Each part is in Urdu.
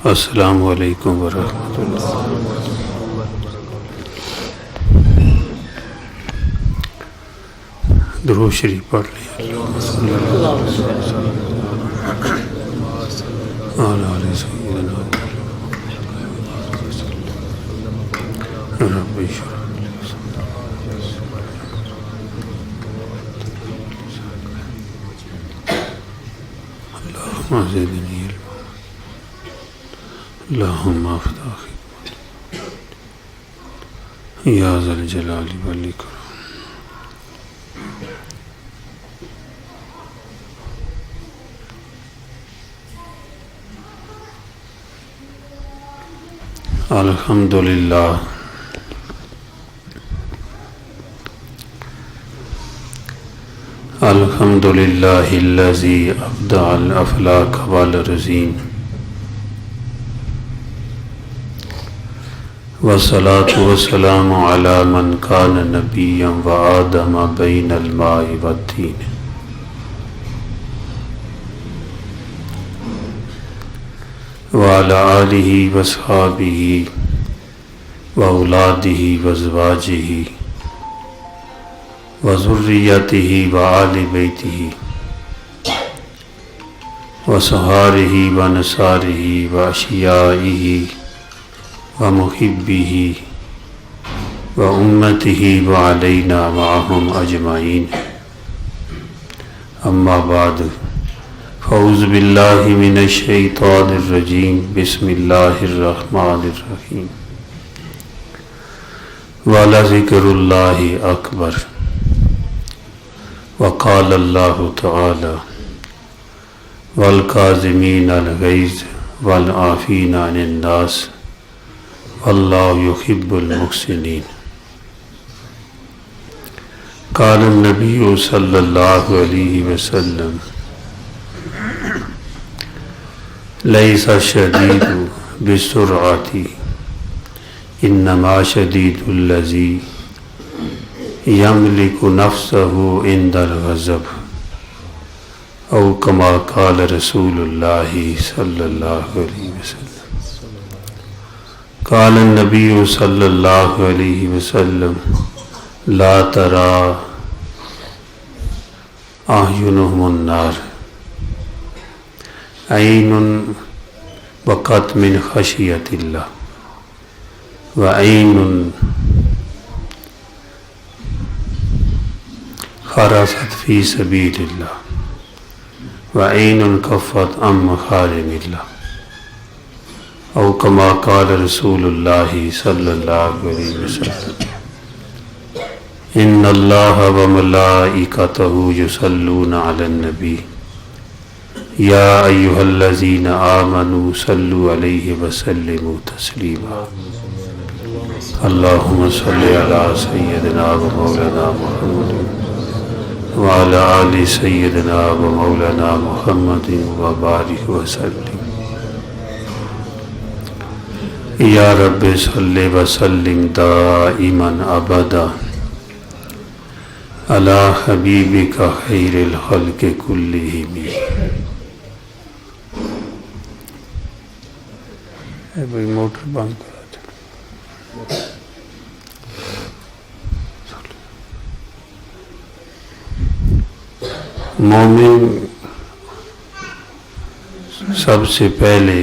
السلام علیکم ورحمۃ اللہ۔ درود شریف پڑھ لیں۔ رب اشرح لي اللهم زدني علما اللهم افتح یا ذا الجلال والاکرام۔ الحمدللہ الحمدللہ الذی ابدع الافلاک والرزین والصلاة والسلام علی من کان نبیا وآدم بین الماء والطین وعلی آلہ واصحابہ واولادہ وازواجہ وذریتہ وآل بیتہ وصحارہ ونصارہ واشیائہ ومحبہ وامتہ وعلینا معہم اجمعین، اما بعد فاعوذ باللہ من الشیطان الرجیم، بسم اللہ الرحمن الرحیم۔ وَلَذِكْرُ اللَّهِ أَكْبَرُ، وقال اللہ تعالی والکاظمین الغیظ والعافین عن الناس واللہ یحب المحسنین۔ قال النبی صلی اللہ علیہ وسلم لیس الشدید بالسرعۃ انما شدید الذی یملک نفسہ عند الغضب، او کما قال رسول اللہ صلی اللہ علیہ وسلم۔ قال النبی صلی اللہ علیہ وسلم لا ترى اعینہم النار، عین بکت من خشیۃ اللہ وعین خرست فی سبیل اللہ وعین کفت عن محارم اللہ، او کما قال رسول اللہ صلی اللہ علیہ وسلم ان اللہ وملائکتہ یصلون علی النبی یا ایہا الذین آمنوا صلوا علیہ وسلموا تسلیما۔ اللہم صلی علی سیدنا و مولانا محمد وعلی آل سیدنا و مولانا محمد وبارک وسلم۔ یا رب صلی وسلم دائما ابدا علی حبیبک خیر الخلق کلہم۔ بھائی موٹر بند کرا دیں۔ مومن سب سے پہلے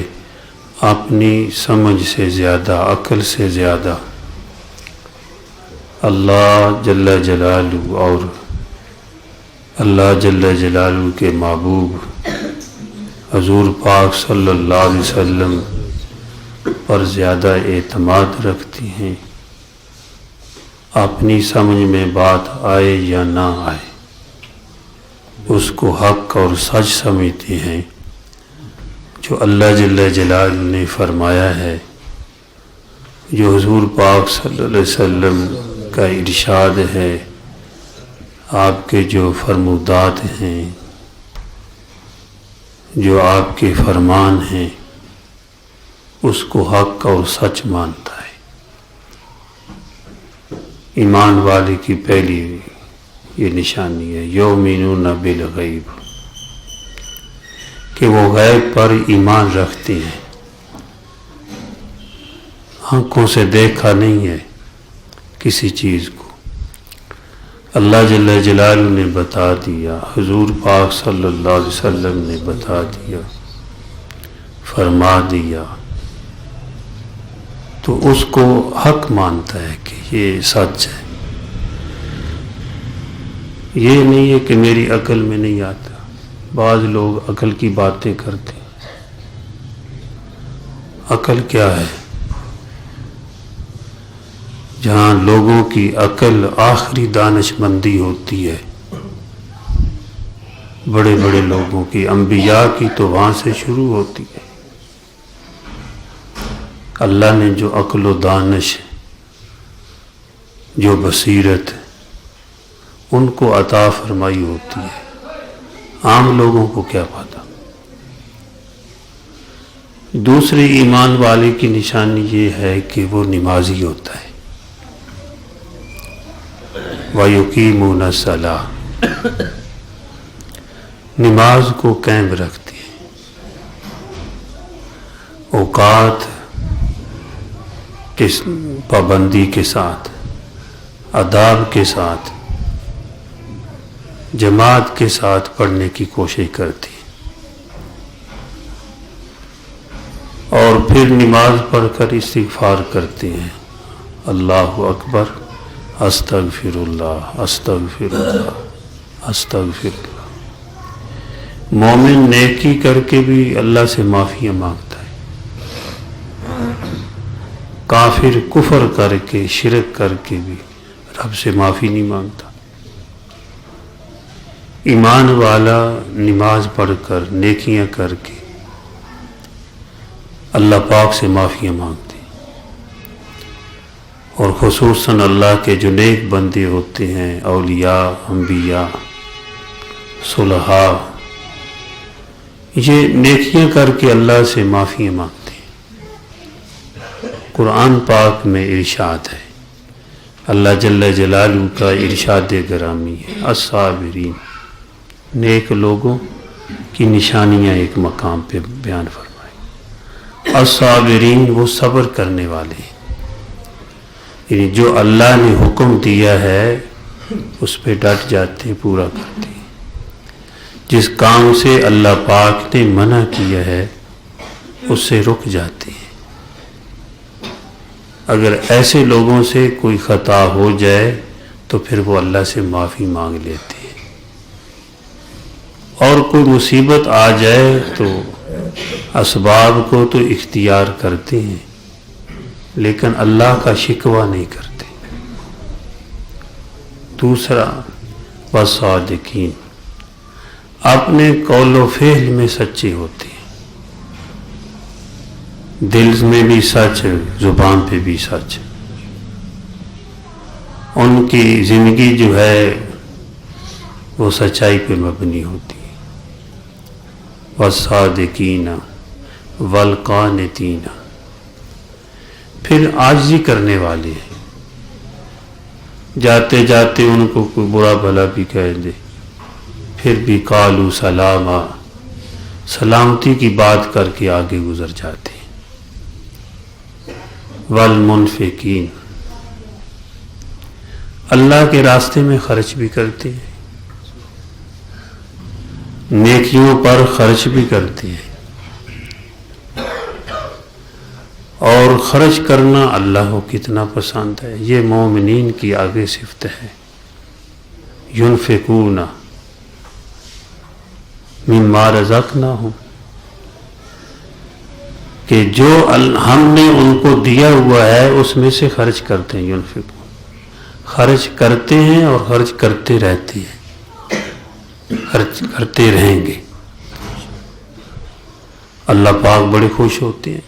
اپنی سمجھ سے زیادہ، عقل سے زیادہ اللہ جل جلالہ اور اللہ جل جلالہ کے محبوب حضور پاک صلی اللہ علیہ وسلم پر زیادہ اعتماد رکھتی ہیں۔ اپنی سمجھ میں بات آئے یا نہ آئے اس کو حق اور سچ سمجھتی ہیں۔ جو اللہ جل جلالہ نے فرمایا ہے، جو حضور پاک صلی اللہ علیہ وسلم کا ارشاد ہے، آپ کے جو فرمودات ہیں، جو آپ کے فرمان ہیں، اس کو حق اور سچ مانتا ہے۔ ایمان والے کی پہلی یہ نشانی ہے یؤمنون بالغیب، کہ وہ غیب پر ایمان رکھتے ہیں۔ آنکھوں سے دیکھا نہیں ہے کسی چیز کو، اللہ جل جلالہ نے بتا دیا، حضور پاک صلی اللہ علیہ وسلم نے بتا دیا، فرما دیا، تو اس کو حق مانتا ہے کہ یہ سچ ہے۔ یہ نہیں ہے کہ میری عقل میں نہیں آتا۔ بعض لوگ عقل کی باتیں کرتے ہیں۔ عقل کیا ہے؟ جہاں لوگوں کی عقل آخری دانش مندی ہوتی ہے، بڑے بڑے لوگوں کی، انبیاء کی تو وہاں سے شروع ہوتی ہے۔ اللہ نے جو عقل و دانش، جو بصیرت ان کو عطا فرمائی ہوتی ہے، عام لوگوں کو کیا پتا۔ دوسری ایمان والے کی نشانی یہ ہے کہ وہ نمازی ہوتا ہے، وَيُقِيمُونَ الصَّلَاةَ، نماز کو قائم رکھتے ہیں، اوقات کی پابندی کے ساتھ، آداب کے ساتھ، جماعت کے ساتھ پڑھنے کی کوشش کرتی ہیں، اور پھر نماز پڑھ کر استغفار کرتے ہیں، اللہ اکبر، استغفر اللہ، استغفر اللہ، استغفر اللہ۔ مومن نیکی کر کے بھی اللہ سے معافی مانگتا ہے، کافر کفر کر کے، شرک کر کے بھی رب سے معافی نہیں مانگتا۔ ایمان والا نماز پڑھ کر، نیکیاں کر کے اللہ پاک سے معافی مانگتے، اور خصوصاً اللہ کے جو نیک بندے ہوتے ہیں، اولیاء، انبیاء، صلحاء، یہ نیکیاں کر کے اللہ سے معافی مانگتے ہیں۔ قرآن پاک میں ارشاد ہے، اللہ جل جلالہ کا ارشاد گرامی ہے، الصابرین، نیک لوگوں کی نشانیاں ایک مقام پہ بیان فرمائی۔ الصابرین، وہ صبر کرنے والے ہیں، یعنی جو اللہ نے حکم دیا ہے اس پہ ڈٹ جاتے، پورا کرتے ہیں۔ جس کام سے اللہ پاک نے منع کیا ہے اس سے رک جاتے ہیں۔ اگر ایسے لوگوں سے کوئی خطا ہو جائے تو پھر وہ اللہ سے معافی مانگ لیتے ہیں، اور کوئی مصیبت آ جائے تو اسباب کو تو اختیار کرتے ہیں لیکن اللہ کا شکوہ نہیں کرتے۔ دوسرا، والصادقین، اپنے قول و فعل میں سچے ہوتے ہیں، دل میں بھی سچ، زبان پہ بھی سچ، ان کی زندگی جو ہے وہ سچائی پہ مبنی ہوتی ہے۔ والصادقین والقانتین، پھر عاجزی کرنے والے ہیں، جاتے جاتے ان کو کوئی برا بھلا بھی کہہ دے پھر بھی قالوا سلاما، سلامتی کی بات کر کے آگے گزر جاتے ہیں۔ والمنفقین، اللہ کے راستے میں خرچ بھی کرتے ہیں، نیکیوں پر خرچ بھی کرتے ہیں، اور خرچ کرنا اللہ کو کتنا پسند ہے۔ یہ مومنین کی آگے صفت ہے، ينفقون مما رزقناہم، کہ جو ہم نے ان کو دیا ہوا ہے اس میں سے خرچ کرتے ہیں۔ ينفقون، خرچ کرتے ہیں اور خرچ کرتے رہتے ہیں، خرچ کرتے رہیں گے۔ اللہ پاک بڑے خوش ہوتے ہیں۔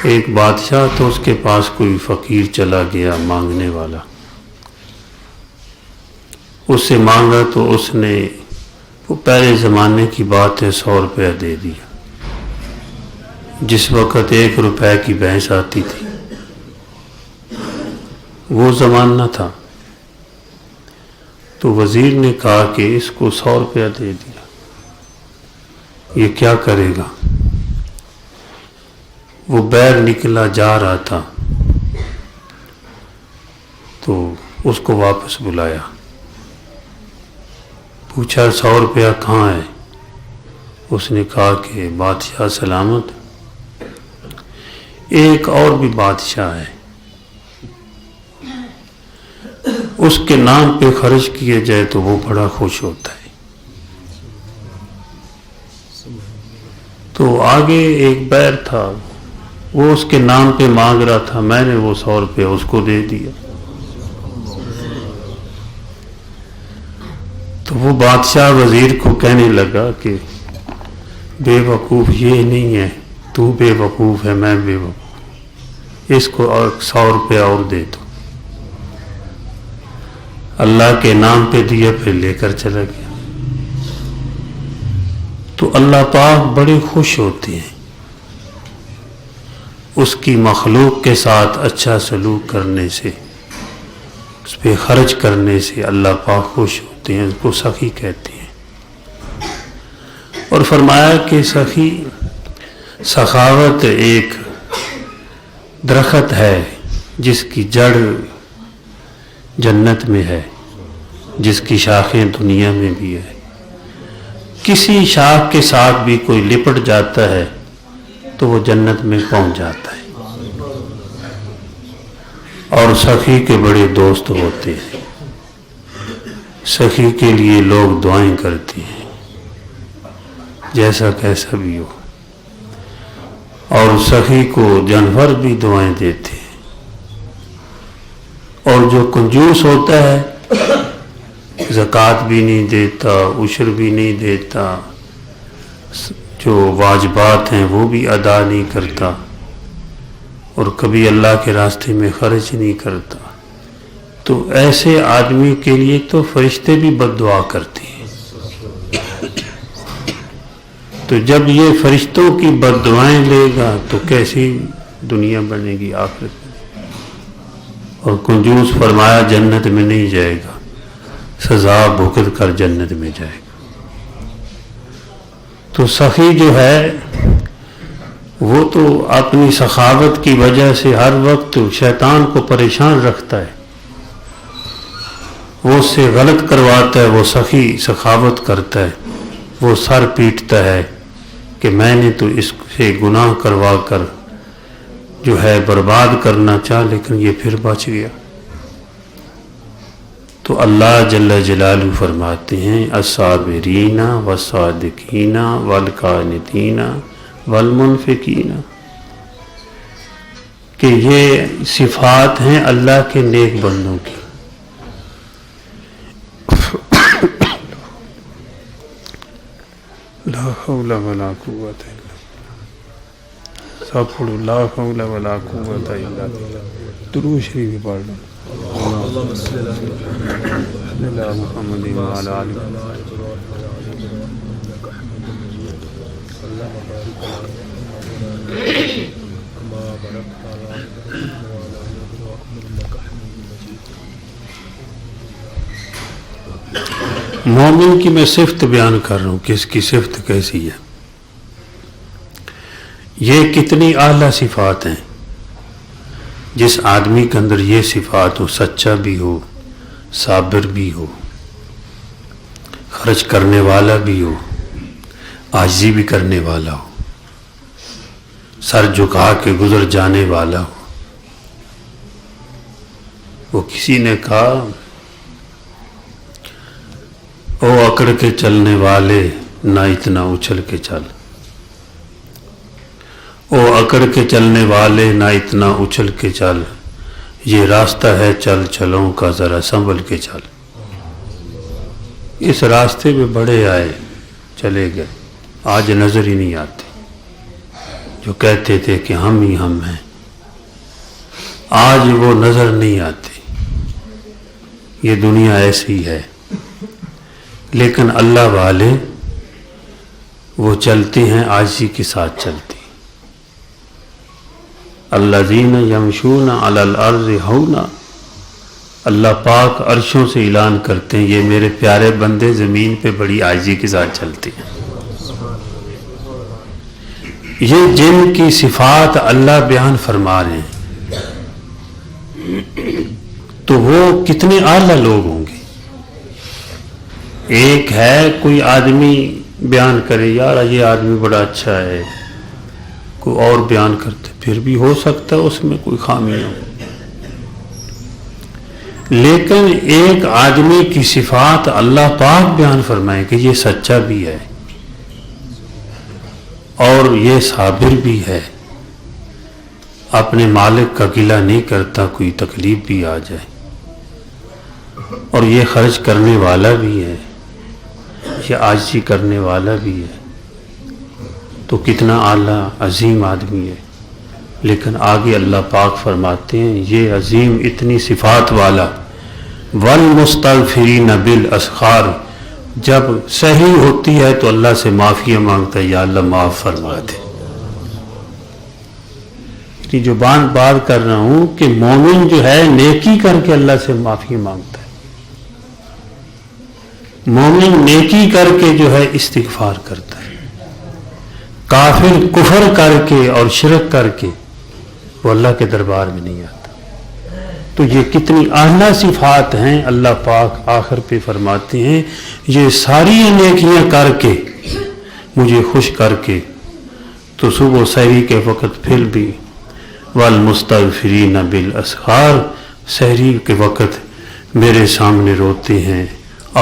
ایک بادشاہ تو اس کے پاس کوئی فقیر چلا گیا مانگنے والا، اس سے مانگا تو اس نے، وہ پہلے زمانے کی بات ہے، 100 روپیہ دے دیا، جس وقت 1 روپے کی بھینس آتی تھی، وہ زمانہ تھا۔ تو وزیر نے کہا کہ اس کو 100 روپیہ دے دیا، یہ کیا کرے گا؟ وہ بیر نکلا جا رہا تھا تو اس کو واپس بلایا، پوچھا 100 روپیہ کہاں ہے؟ اس نے کہا کہ بادشاہ سلامت، ایک اور بھی بادشاہ ہے، اس کے نام پہ خرچ کیا جائے تو وہ بڑا خوش ہوتا ہے۔ تو آگے ایک بیر تھا، وہ اس کے نام پہ مانگ رہا تھا، میں نے وہ 100 روپیہ اس کو دے دیا۔ تو وہ بادشاہ وزیر کو کہنے لگا کہ بے وقوف یہ نہیں ہے، تو بے وقوف ہے، میں بے وقوف، اس کو 100 روپیہ اور دے دو۔ اللہ کے نام پہ دیا، پھر لے کر چلا گیا۔ تو اللہ پاک بڑے خوش ہوتے ہیں، اس کی مخلوق کے ساتھ اچھا سلوک کرنے سے، اس پہ خرچ کرنے سے اللہ پاک خوش ہوتے ہیں، اس کو سخی کہتے ہیں۔ اور فرمایا کہ سخی سخاوت ایک درخت ہے جس کی جڑ جنت میں ہے، جس کی شاخیں دنیا میں بھی ہے۔ کسی شاخ کے ساتھ بھی کوئی لپٹ جاتا ہے تو وہ جنت میں پہنچ جاتا ہے، اور سخی کے بڑے دوست ہوتے ہیں، سخی کے لیے لوگ دعائیں کرتے ہیں، جیسا کیسا بھی ہو، اور سخی کو جانور بھی دعائیں دیتے ہیں۔ اور جو کنجوس ہوتا ہے، زکوٰۃ بھی نہیں دیتا، عشر بھی نہیں دیتا، جو واجبات ہیں وہ بھی ادا نہیں کرتا، اور کبھی اللہ کے راستے میں خرچ نہیں کرتا، تو ایسے آدمی کے لیے تو فرشتے بھی بد دعا کرتے ہیں۔ تو جب یہ فرشتوں کی بد دعائیں لے گا تو کیسی دنیا بنے گی آخرت میں؟ اور کنجوس فرمایا جنت میں نہیں جائے گا، سزا بھگت کر جنت میں جائے گا۔ تو سخی جو ہے وہ تو اپنی سخاوت کی وجہ سے ہر وقت شیطان کو پریشان رکھتا ہے، وہ اس سے غلط کرواتا ہے، وہ سخی سخاوت کرتا ہے، وہ سر پیٹتا ہے کہ میں نے تو اس سے گناہ کروا کر جو ہے برباد کرنا چاہ، لیکن یہ پھر بچ گیا۔ تو اللہ جل جلالہ فرماتے ہیں الصابرین والصادقین والقانتین والمنفقین، کہ یہ صفات ہیں اللہ کے نیک بندوں کی۔ لا حول ولا قوت الا باللہ، سب پڑھو لا حول ولا قوت الا باللہ، درود شریف پڑھ لو۔ اللهم صل على محمد وعلى آل محمد۔ مومن کی میں صفت بیان کر رہا ہوں کہ اس کی صفت کیسی ہے۔ یہ کتنی اعلیٰ صفات ہیں، جس آدمی کے اندر یہ صفات ہو، سچا بھی ہو، صابر بھی ہو، خرچ کرنے والا بھی ہو، عاجزی بھی کرنے والا ہو، سر جھکا کے گزر جانے والا ہو۔ وہ کسی نے کہا او اکڑ کے چلنے والے نہ اتنا اچھل کے چل، او اکڑ کے چلنے والے نہ اتنا اچھل کے چل، یہ راستہ ہے چل چلوں کا ذرا سنبھل کے چل۔ اس راستے میں بڑے آئے چلے گئے، آج نظر ہی نہیں آتے، جو کہتے تھے کہ ہم ہی ہم ہیں، آج وہ نظر نہیں آتے۔ یہ دنیا ایسی ہے، لیکن اللہ والے وہ چلتے ہیں، عاجزی کے ساتھ چلتے ہیں۔ الذین یمشون علی الارض ہونا، اللہ پاک عرشوں سے اعلان کرتے ہیں یہ میرے پیارے بندے زمین پہ بڑی عاجزی کے ساتھ چلتے ہیں۔ یہ جن کی صفات اللہ بیان فرما رہے ہیں تو وہ کتنے اعلیٰ لوگ ہوں گے. ایک ہے کوئی آدمی بیان کرے یار یہ آدمی بڑا اچھا ہے، کوئی اور بیان کرتے، پھر بھی ہو سکتا ہے اس میں کوئی خامی ہو. لیکن ایک آدمی کی صفات اللہ پاک بیان فرمائے کہ یہ سچا بھی ہے اور یہ صابر بھی ہے، اپنے مالک کا گلہ نہیں کرتا کوئی تکلیف بھی آ جائے، اور یہ خرچ کرنے والا بھی ہے، یہ عاجزی کرنے والا بھی ہے، تو کتنا اعلیٰ عظیم آدمی ہے. لیکن آگے اللہ پاک فرماتے ہیں یہ عظیم اتنی صفات والا والمستغفرین بالاسحار، جب صحیح ہوتی ہے تو اللہ سے معافی مانگتا ہے یا اللہ معاف فرما دے. جو بات کر رہا ہوں کہ مومن جو ہے نیکی کر کے اللہ سے معافی مانگتا ہے، مومن نیکی کر کے جو ہے استغفار کرتا ہے، کافر کفر کر کے اور شرک کر کے وہ اللہ کے دربار میں نہیں آتا. تو یہ کتنی اعلیٰ صفات ہیں. اللہ پاک آخر پہ فرماتے ہیں یہ ساری نیکیاں کر کے مجھے خوش کر کے تو صبح سحری کے وقت پھر بھی والمستغفرین بالاسحار، سحری کے وقت میرے سامنے روتے ہیں،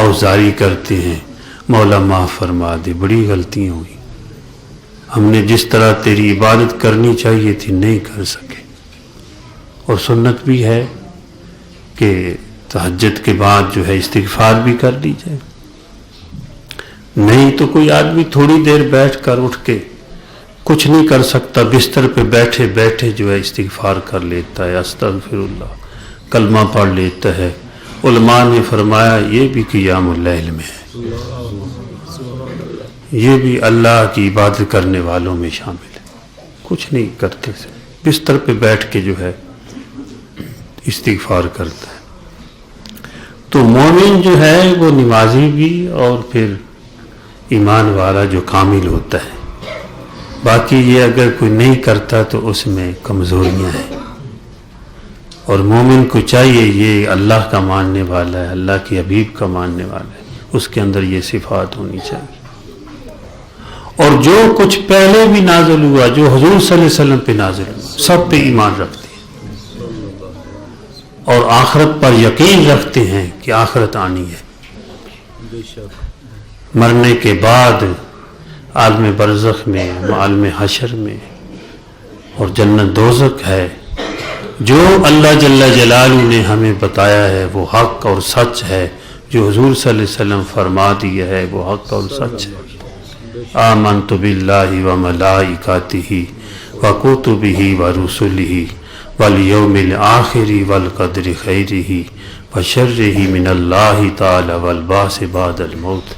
اوزاری کرتے ہیں، مولا معاف فرما دے، بڑی غلطیاں ہوئی، ہم نے جس طرح تیری عبادت کرنی چاہیے تھی نہیں کر سکے. اور سنت بھی ہے کہ تہجد کے بعد جو ہے استغفار بھی کر لی جائے. نہیں تو کوئی آدمی تھوڑی دیر بیٹھ کر اٹھ کے کچھ نہیں کر سکتا، بستر پہ بیٹھے بیٹھے جو ہے استغفار کر لیتا ہے، استغفر اللہ، کلمہ پڑھ لیتا ہے. علماء نے فرمایا یہ بھی قیام اللیل میں ہے، یہ بھی اللہ کی عبادت کرنے والوں میں شامل ہے. کچھ نہیں کرتے، بستر پہ بیٹھ کے جو ہے استغفار کرتا ہے. تو مومن جو ہے وہ نمازی بھی اور پھر ایمان والا جو کامل ہوتا ہے. باقی یہ اگر کوئی نہیں کرتا تو اس میں کمزوریاں ہیں، اور مومن کو چاہیے یہ اللہ کا ماننے والا ہے، اللہ کے حبیب کا ماننے والا ہے، اس کے اندر یہ صفات ہونی چاہیے. اور جو کچھ پہلے بھی نازل ہوا، جو حضور صلی اللہ علیہ وسلم پہ نازل ہوا، سب پہ ایمان رکھتے ہیں اور آخرت پر یقین رکھتے ہیں کہ آخرت آنی ہے. مرنے کے بعد عالم برزخ میں، عالم حشر میں، اور جنت دوزخ ہے. جو اللہ جل جلالہ نے ہمیں بتایا ہے وہ حق اور سچ ہے، جو حضور صلی اللہ علیہ وسلم فرما دیا ہے وہ حق اور سچ ہے. آمنت باللہ وملائکتہ وکتبہ ورسلہ والیوم الآخر والقدر خیرہ وشرہ من اللہ تعالی والبعث بعد الموت.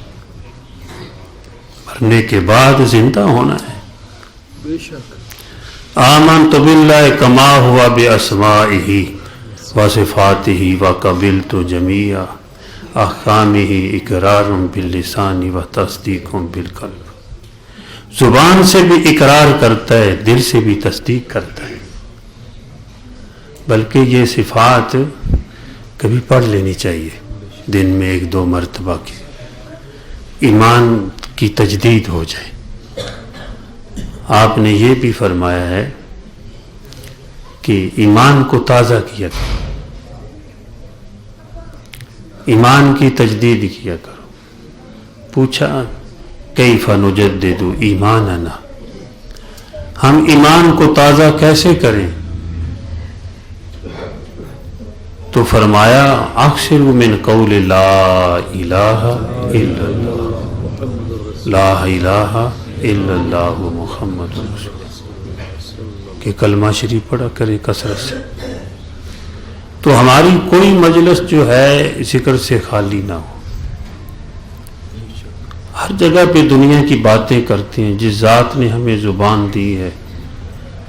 مرنے کے بعد زندہ ہونا ہے. بے شک. آمنت باللہ کما ہوا باسمائہ وصفاتہ وقبلت جمیع احکامہ اقرار باللسان وتصدیق بالقلب. زبان سے بھی اقرار کرتا ہے، دل سے بھی تصدیق کرتا ہے. بلکہ یہ صفات کبھی پڑھ لینی چاہیے دن میں 1-2 مرتبہ کی، ایمان کی تجدید ہو جائے. آپ نے یہ بھی فرمایا ہے کہ ایمان کو تازہ کیا کرو، ایمان کی تجدید کیا کرو. پوچھا کیف نجدد ایماننا، ہم ایمان کو تازہ کیسے کریں؟ تو فرمایا اکثر من قول لا الہ الا اللہ، لا الہ الا اللہ محمد رسول اللہ، کہ کلمہ شریف پڑھا کرے کثرت سے. تو ہماری کوئی مجلس جو ہے ذکر سے خالی نہ ہو. ہر جگہ پہ دنیا کی باتیں کرتے ہیں. جس ذات نے ہمیں زبان دی ہے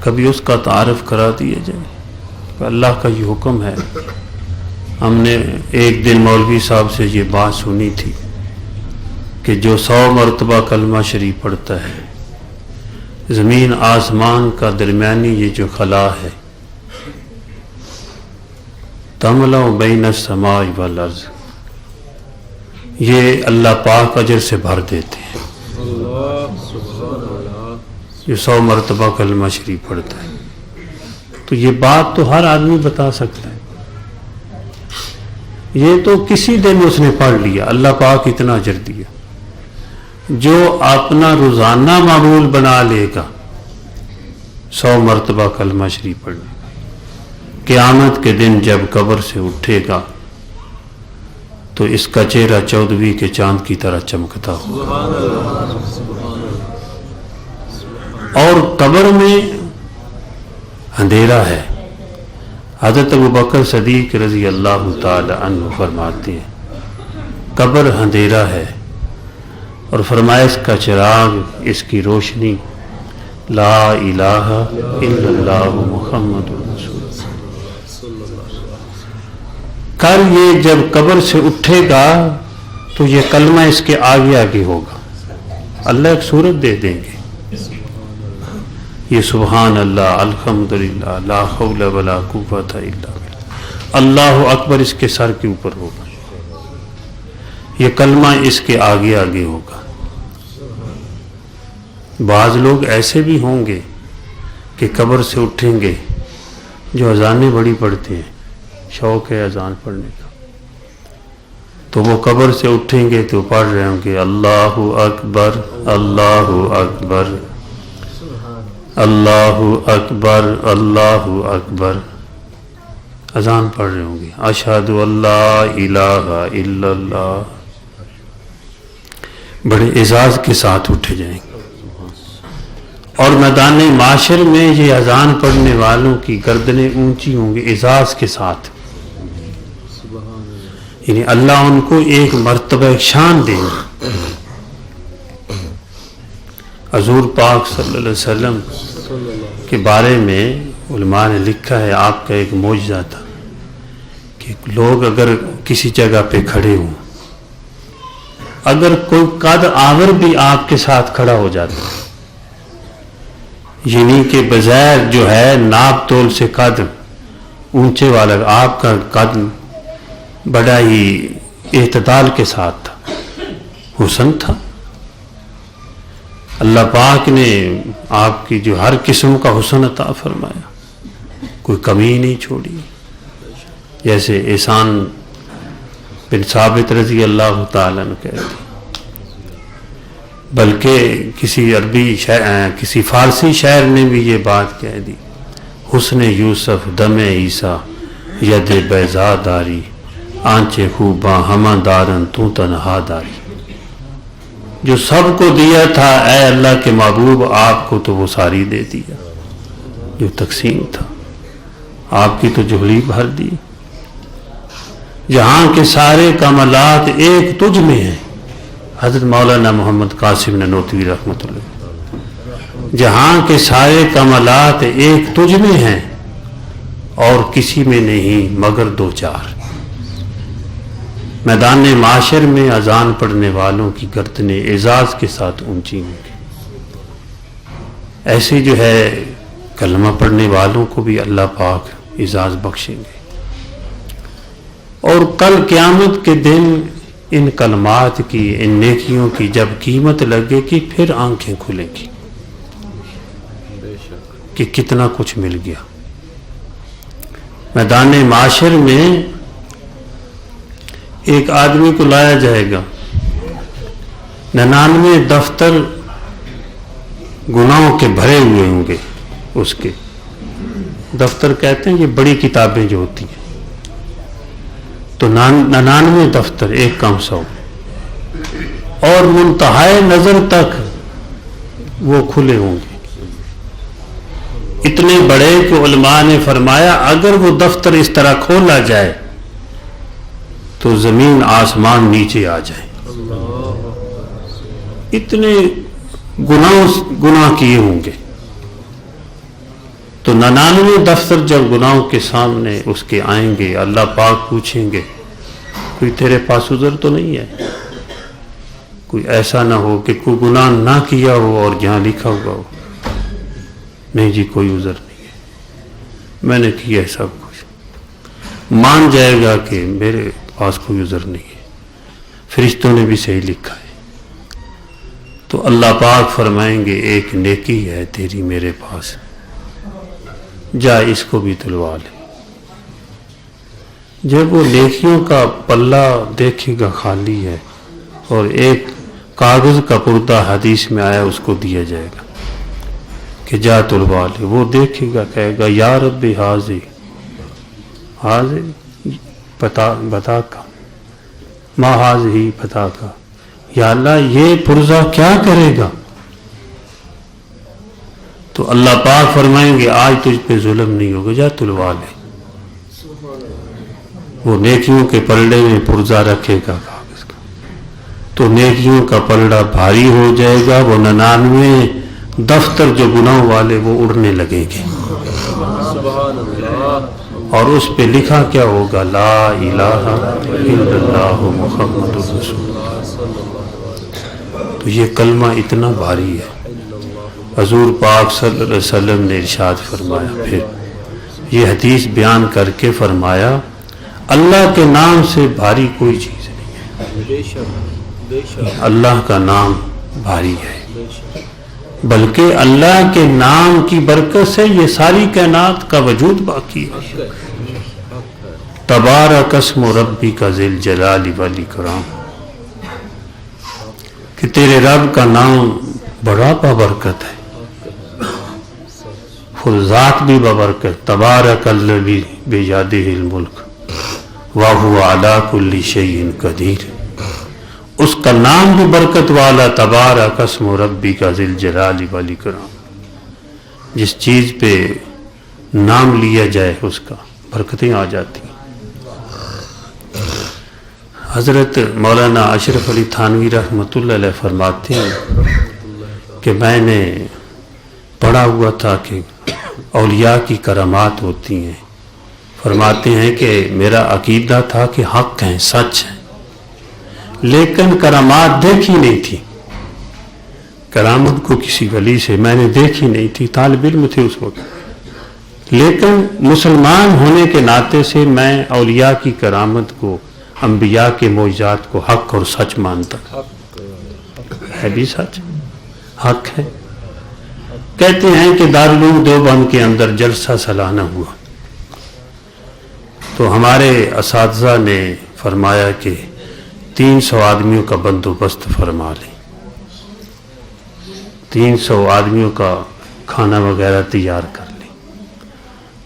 کبھی اس کا تعارف کرا دیا جائے کہ اللہ کا یہ حکم ہے. ہم نے ایک دن مولوی صاحب سے یہ بات سنی تھی کہ جو 100 مرتبہ کلمہ شریف پڑھتا ہے زمین آسمان کا درمیانی یہ جو خلا ہے، تملا بین السماء والارض، یہ اللہ پاک اجر سے بھر دیتے ہیں۔ جو 100 مرتبہ کلمہ شریف پڑھتا ہے، تو یہ بات تو ہر آدمی بتا سکتا ہے۔ یہ تو کسی دن اس نے پڑھ لیا، اللہ پاک اتنا اجر دیا۔ جو اپنا روزانہ معمول بنا لے گا 100 مرتبہ کلمہ شریف پڑھنے، قیامت کے دن جب قبر سے اٹھے گا تو اس کا چہرہ 14ویں کے چاند کی طرح چمکتا ہوگا۔ اور قبر میں اندھیرا ہے۔ حضرت ابوبکر صدیق رضی اللہ تعالی عنہ فرماتے ہیں قبر اندھیرا ہے، اور فرمایا اس کا چراغ، اس کی روشنی لا الہ الا اللہ محمد رسول اللہ۔ کل یہ جب قبر سے اٹھے گا تو یہ کلمہ اس کے آگے آگے ہوگا، اللہ ایک صورت دے دیں گے، یہ سبحان اللہ، الحمدللہ، لا حول ولا قوت الا باللہ، اللہ اکبر اس کے سر کے اوپر ہوگا، یہ کلمہ اس کے آگے آگے ہوگا۔ بعض لوگ ایسے بھی ہوں گے کہ قبر سے اٹھیں گے، جو اذانیں بڑی پڑھتے ہیں، شوق ہے اذان پڑھنے کا، تو وہ قبر سے اٹھیں گے تو پڑھ رہے ہوں گے اللہ اکبر اللہ اکبر اللہ اکبر اللہ اکبر، اذان پڑھ رہے ہوں گے، اشہد ان لا الہ الا اللہ، بڑے اعزاز کے ساتھ اٹھے جائیں گے۔ اور میدان معاشر میں یہ اذان پڑھنے والوں کی گردنیں اونچی ہوں گی اعزاز کے ساتھ، یعنی اللہ ان کو ایک مرتبہ ایک شان دیں گے۔ حضور پاک صلی اللہ علیہ وسلم کے بارے میں علماء نے لکھا ہے، آپ کا ایک معجزہ تھا کہ لوگ اگر کسی جگہ پہ کھڑے ہوں، اگر کوئی قد آور بھی آپ کے ساتھ کھڑا ہو جاتا، یعنی کہ بظاہر جو ہے ناپ تول سے قد اونچے والا، آپ کا قد بڑا ہی اعتدال کے ساتھ تھا، حسن تھا، اللہ پاک نے آپ کی جو ہر قسم کا حسن عطا فرمایا، کوئی کمی نہیں چھوڑی۔ جیسے احسان بن ثابت رضی اللہ تعالیٰ عنہ کہتے ہیں، بلکہ کسی فارسی شاعر نے بھی یہ بات کہہ دی، حسن یوسف دم عیسیٰ ید بیضا داری، آنچے خوباں ہمہ دارن تو تنہا داری۔ جو سب کو دیا تھا اے اللہ کے محبوب، آپ کو تو وہ ساری دے دیا، جو تقسیم تھا آپ کی تو جھولی بھر دی۔ جہاں کے سارے کمالات ایک تجھ میں ہیں، حضرت مولانا محمد قاسم نانوتوی رحمۃ اللہ، جہاں کے سارے کمالات ایک تجھ میں ہیں اور کسی میں نہیں مگر دو چار۔ میدان معاشر میں اذان پڑھنے والوں کی گردنیں اعزاز کے ساتھ اونچی ہوں گی۔ ایسے جو ہے کلمہ پڑھنے والوں کو بھی اللہ پاک اعزاز بخشیں گے، اور کل قیامت کے دن ان کلمات کی، ان نیکیوں کی جب قیمت لگے گی، پھر آنکھیں کھلیں گی کہ کتنا کچھ مل گیا۔ میدان معاشر میں ایک آدمی کو لایا جائے گا، 99 دفتر گناہوں کے بھرے ہوئے ہوں گے، اس کے دفتر کہتے ہیں یہ بڑی کتابیں جو ہوتی ہیں، تو 99 دفتر ایک کم 100، اور منتہائے نظر تک وہ کھلے ہوں گے، اتنے بڑے کہ علماء نے فرمایا اگر وہ دفتر اس طرح کھولا جائے تو زمین آسمان نیچے آ جائے، اتنے گناہ کیے ہوں گے۔ تو 99 دفتر جب گناہوں کے سامنے اس کے آئیں گے، اللہ پاک پوچھیں گے کوئی تیرے پاس عذر تو نہیں ہے؟ کوئی ایسا نہ ہو کہ کوئی گناہ نہ کیا ہو اور جہاں لکھا ہوا ہو نہیں جی کوئی عذر نہیں ہے، میں نے کیا ہے سب کچھ، مان جائے گا کہ میرے پاس کوئی عذر نہیں ہے، فرشتوں نے بھی صحیح لکھا ہے، تو اللہ پاک فرمائیں گے ایک نیکی ہے تیری میرے پاس، جا اس کو بھی تلوا لے۔ جب وہ نیکیوں کا پلہ دیکھے گا خالی ہے اور ایک کاغذ کا پردہ حدیث میں آیا اس کو دیا جائے گا کہ جا تلوا لے، وہ دیکھے گا کہے گا یا رب حاضر بتا کا ما حاضر بتا کا، یا اللہ یہ پرزہ کیا کرے گا؟ تو اللہ پاک فرمائیں گے آج تجھ پہ ظلم نہیں ہوگا، جا تلوا لے۔ وہ نیکیوں کے پلڑے میں پرزہ رکھے گا کاغذ کا، تو نیکیوں کا پلڑا بھاری ہو جائے گا، وہ 99 دفتر جو گناہوں والے وہ اڑنے لگیں گے، اور اس پہ لکھا کیا ہوگا؟ لا الہ الا اللہ محمد رسول اللہ۔ تو یہ کلمہ اتنا بھاری ہے، حضور پاک صلی اللہ علیہ وسلم نے ارشاد فرمایا، پھر یہ حدیث بیان کر کے فرمایا اللہ کے نام سے بھاری کوئی چیز نہیں ہے، اللہ کا نام بھاری ہے، بلکہ اللہ کے نام کی برکت سے یہ ساری کائنات کا وجود باقی ہے۔ تبارک اسم ربک ذی الجلال والاکرام، کہ تیرے رب کا نام بڑا بابرکت ہے، خود ذات بھی بابرکت، تبارک الذی بیدہ الملک وَهُوَ عَلَىٰ كُلِّ شَيْءٍ قَدِيرٌ، اس کا نام بھی برکت والا، تبارک اسم ربک ذی الجلال والاکرام، جس چیز پہ نام لیا جائے اس کا برکتیں آ جاتی ہیں۔ حضرت مولانا اشرف علی تھانوی رحمۃ اللہ علیہ فرماتے ہیں کہ میں نے پڑھا ہوا تھا کہ اولیاء کی کرامات ہوتی ہیں، فرماتے ہیں کہ میرا عقیدہ تھا کہ حق ہیں، سچ ہیں، لیکن کرامات دیکھی نہیں تھی، کرامت کو کسی ولی سے میں نے دیکھی نہیں تھی، طالب علم تھے اس وقت، لیکن مسلمان ہونے کے ناطے سے میں اولیاء کی کرامت کو، انبیاء کے معجزات کو حق اور سچ مانتا، ہے بھی سچ، حق ہے۔ کہتے ہیں کہ دارالعلوم دیوبند کے اندر جلسہ سالانہ ہوا، تو ہمارے اساتذہ نے فرمایا کہ 300 آدمیوں کا بندوبست فرما لیں، 300 آدمیوں کا کھانا وغیرہ تیار کر لیں،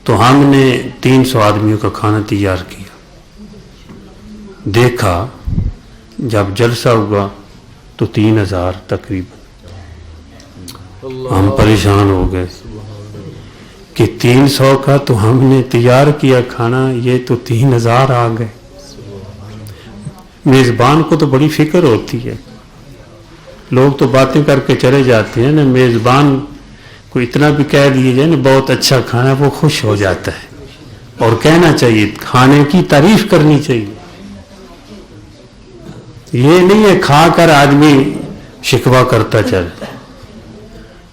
تو ہم نے 300 آدمیوں کا کھانا تیار کیا، دیکھا جب جلسہ ہوا تو 3000 تقریباً، ہم پریشان ہو گئے کہ 300 کا تو ہم نے تیار کیا کھانا، یہ تو 3000 آ گئے۔ میزبان کو تو بڑی فکر ہوتی ہے، لوگ تو باتیں کر کے چلے جاتے ہیں نا، میزبان کو اتنا بھی کہہ دیے جائے نا بہت اچھا کھانا، وہ خوش ہو جاتا ہے، اور کہنا چاہیے، کھانے کی تعریف کرنی چاہیے، یہ نہیں ہے کھا کر آدمی شکوہ کرتا چل۔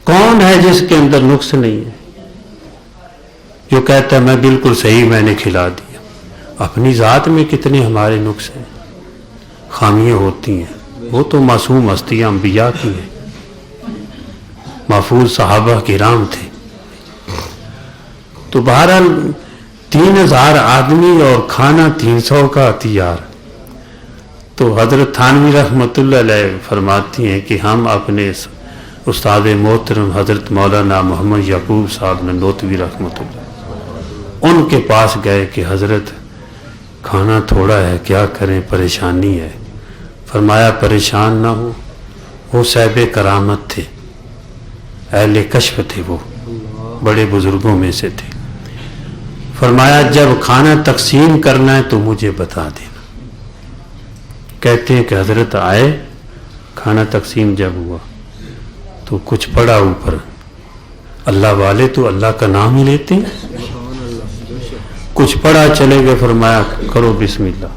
کون ہے جس کے اندر نقص نہیں ہے، جو کہتا ہے میں بالکل صحیح، میں نے کھلا دیا؟ اپنی ذات میں کتنے ہمارے نقص ہیں، خامیاں ہوتی ہیں، وہ تو معصوم ہستیاں انبیاء کی ہیں، محفوظ صحابہ کرام تھے۔ تو بہرحال 3000 آدمی اور کھانا 300 کا تیار۔ تو حضرت تھانوی رحمۃ اللہ علیہ فرماتی ہیں کہ ہم اپنے استاد محترم حضرت مولانا محمد یعقوب صاحب ننوتوی رحمۃ اللہ، ان کے پاس گئے کہ حضرت کھانا تھوڑا ہے، کیا کریں، پریشانی ہے۔ فرمایا پریشان نہ ہو، وہ صاحب کرامت تھے، اہل کشف تھے، وہ بڑے بزرگوں میں سے تھے۔ فرمایا جب کھانا تقسیم کرنا ہے تو مجھے بتا دینا۔ کہتے ہیں کہ حضرت آئے، کھانا تقسیم جب ہوا تو کچھ پڑا اوپر، اللہ والے تو اللہ کا نام ہی لیتے ہیں، کچھ پڑا چلے گئے، فرمایا کرو بسم اللہ۔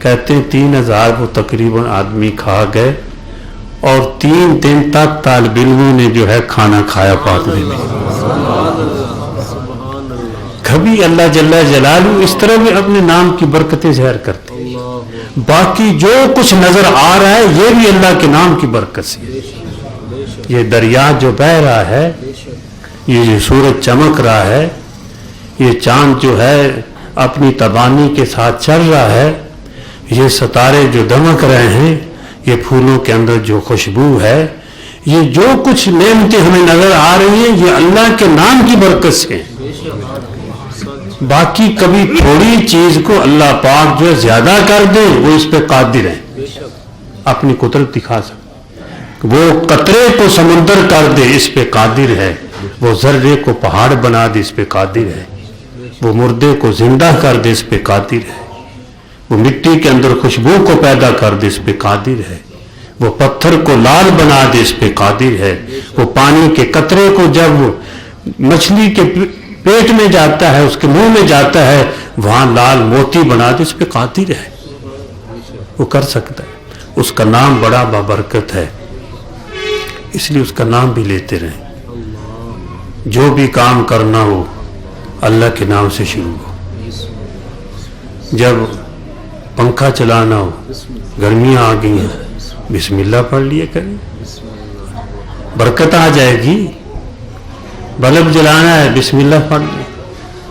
کہتے ہیں 3000 وہ تقریباً آدمی کھا گئے، اور 3 دن تک طالب علموں نے جو ہے کھانا کھایا پاتنے میں. کبھی اللہ جل جلالہ اس طرح بھی اپنے نام کی برکتیں ظاہر کرتے ہیں. باقی جو کچھ نظر آ رہا ہے یہ بھی اللہ کے نام کی برکت سے. یہ دریا جو بہہ رہا ہے، یہ جو سورج چمک رہا ہے، یہ چاند جو ہے اپنی تبانی کے ساتھ چل رہا ہے، یہ ستارے جو دمک رہے ہیں، یہ پھولوں کے اندر جو خوشبو ہے، یہ جو کچھ نعمتیں ہمیں نظر آ رہی ہیں یہ اللہ کے نام کی برکت سے ہیں. باقی کبھی تھوڑی چیز کو اللہ پاک جو زیادہ کر دے وہ اس پہ قادر ہے، اپنی قدرت دکھا سکتے. وہ قطرے کو سمندر کر دے اس پہ قادر ہے، وہ ذرے کو پہاڑ بنا دے اس پہ قادر ہے، وہ مردے کو زندہ کر دے اس پہ قادر ہے، وہ مٹی کے اندر خوشبو کو پیدا کر دے اس پہ قادر ہے، وہ پتھر کو لال بنا دے اس پہ قادر ہے، وہ پانی کے قطرے کو جب مچھلی کے پیٹ میں جاتا ہے، اس کے منہ میں جاتا ہے، وہاں لال موتی بنا دے اس پہ قادر ہے. وہ کر سکتا ہے. اس کا نام بڑا بابرکت ہے، اس لیے اس کا نام بھی لیتے رہیں. جو بھی کام کرنا ہو اللہ کے نام سے شروع ہو. جب پنکھا چلانا ہو، گرمیاں آ گئی ہیں، بسم اللہ پڑھ لیے کریں، برکت آ جائے گی. بلب جلانا ہے، بسم اللہ پڑھ لیں.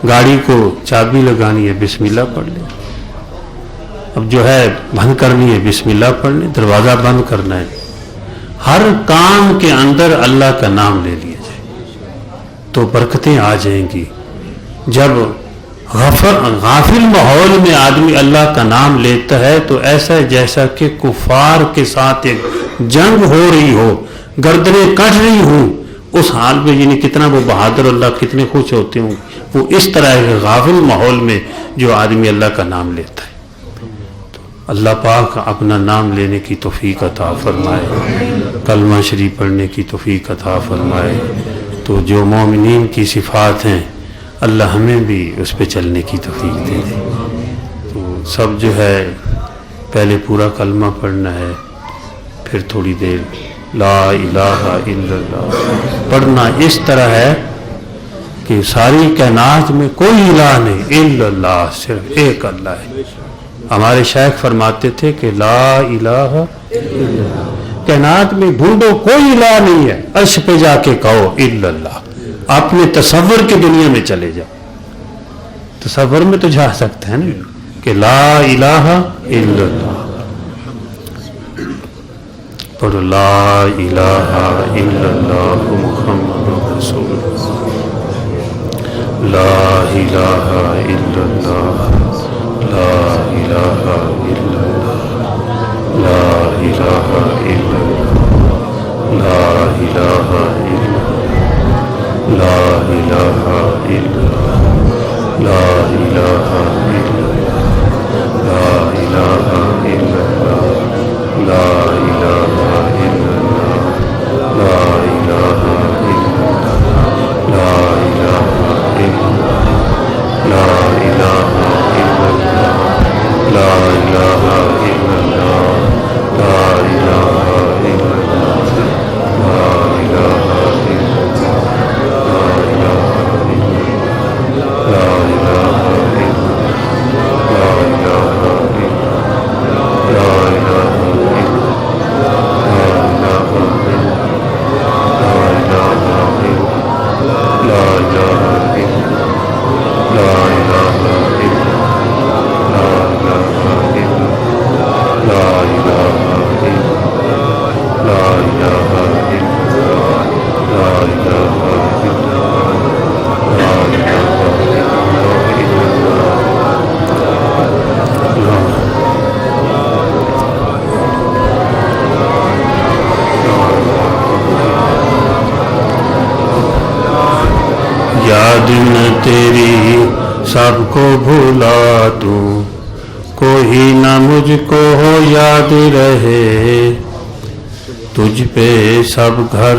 گاڑی کو چابی لگانی ہے، بسم اللہ پڑھ لیں. اب جو ہے بند کرنی ہے، بسم اللہ پڑھ لیں. دروازہ بند کرنا ہے، ہر کام کے اندر اللہ کا نام لے لیا جائے تو برکتیں آ جائیں گی. جب غافل ماحول میں آدمی اللہ کا نام لیتا ہے تو ایسا ہے جیسا کہ کفار کے ساتھ ایک جنگ ہو رہی ہو، گردنیں کٹ رہی ہوں، اس حال میں یعنی کتنا وہ بہادر اللہ کتنے خوش ہوتے ہوں. وہ اس طرح کے غافل ماحول میں جو آدمی اللہ کا نام لیتا ہے. اللہ پاک اپنا نام لینے کی توفیق عطا فرمائے، کلمہ شریف پڑھنے کی توفیق عطا فرمائے. تو جو مومنین کی صفات ہیں اللہ ہمیں بھی اس پہ چلنے کی توفیق دے دے. تو سب جو ہے پہلے پورا کلمہ پڑھنا ہے، پھر تھوڑی دیر لا الہ الا اللہ پڑھنا. اس طرح ہے کہ ساری کائنات میں کوئی الہ نہیں الا اللہ، صرف ایک اللہ ہے. ہمارے شیخ فرماتے تھے کہ لا الہ الا اللہ، کائنات میں ڈھونڈو کوئی الہ نہیں ہے، عرش پہ جا کے کہو الا اللہ. اپنے تصور کی دنیا میں چلے جاؤ، تصور میں تو جا سکتے ہیں نا کہ لا الہ الا اللہ. پڑھو لا الہ الا اللہ محمد رسول اللہ، لا الہ الا اللہ، لا الہ الا اللہ، لا الہ الا اللہ، لا الہ الا اللہ، لا الہ الا اللہ، لا الہ الا اللہ، لا الہ الا اللہ، لا الہ الا اللہ، لا الہ الا اللہ، لا الہ الا اللہ، لا الہ الا اللہ، لا الہ الا اللہ، لا الہ الا اللہ، لا الہ الا اللہ، لا الہ یاد نہ تیری سب کو بھولا دوں، کوئی نہ مجھ کو ہو یاد رہے، تجھ پہ سب گھر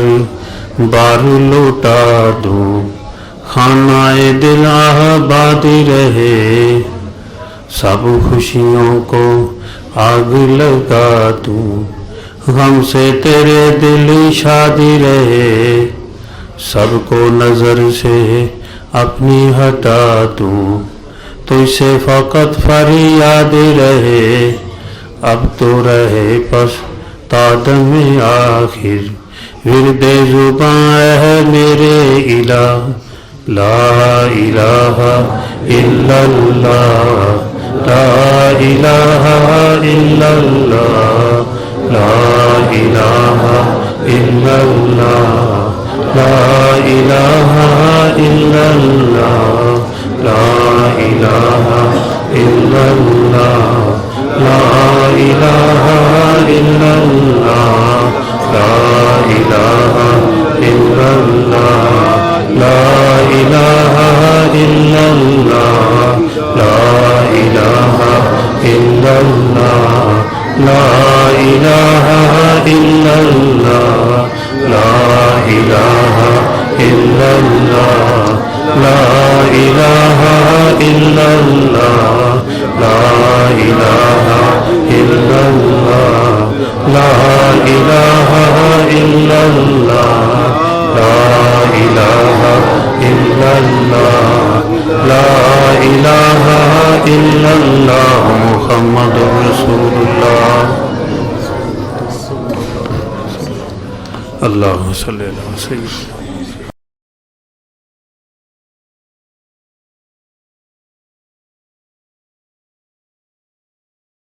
بار لوٹا دوں، خانہ دل آباد رہے، سب خوشیوں کو آگ لگا دوں، غم سے تیرے دل شادی رہے، سب کو نظر سے اپنی ہٹا دوں، تجھ سے فقط فریاد رہے، اب تو رہے پس تادم آخر، ورد زباں ہے میرے الہ، لا الہ الا اللہ، لا الہ الا اللہ، لا الہ الا اللہ، لا الہ الا اللہ، لا الہ الا اللہ، لا الہ الا اللہ، لا الہ الا اللہ، لا الہ الا اللہ، لا الہ الا اللہ، لا الہ الا اللہ، لا الہ الا اللہ، لا الہ الا اللہ، لا الہ الا اللہ، لا الہ الا اللہ، لا الہ الا اللہ، لا الہ الا اللہ، محمد رسول اللہ۔ اللہم صلی اللہ علیہ وسلم۔